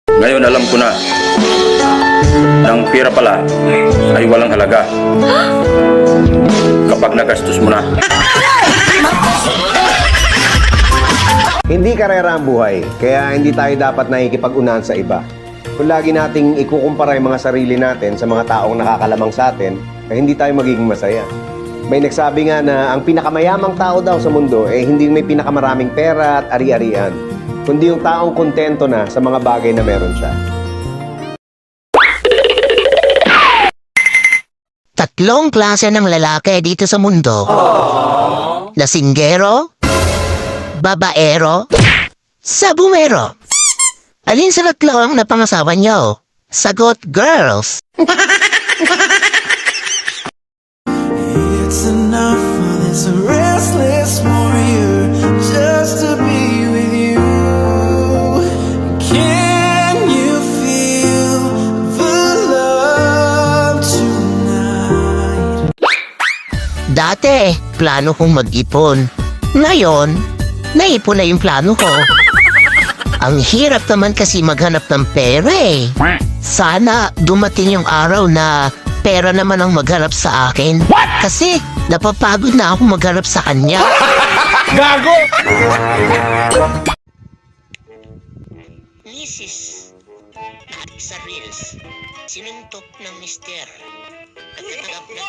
Ngayon alam ko na ng pera pala ay walang halaga kapag nagastos mo na. Hindi karera ang buhay, kaya hindi tayo dapat nakikipag-unahan sa iba. Kung lagi nating ikukumpara yung mga sarili natin sa mga taong nakakalamang sa atin, ay hindi tayo magiging masaya. May nagsabi nga na ang pinakamayamang tao daw sa mundo ay hindi may pinakamaraming pera at ari-arian, kundi yung taong kontento na sa mga bagay na meron siya. Tatlong klase ng lalaki dito sa mundo. Lasinggero, babaero, sabumero. Alin sa tatlo ang napangasawa niyo? Sagot, girls. It's enough for this restless warrior just to be with you. Can you feel the love tonight? Dati, plano kong mag-ipon. Ngayon, naipon na yung plano ko. Ang hirap naman kasi maghanap ng pera eh. Sana dumating yung araw na pera naman ang maghanap sa akin. Kasi napapagod na ako maghanap sa kanya. Gago! Mrs. Natik sa Reels, sinuntok ng mister. Nagtatanggap ng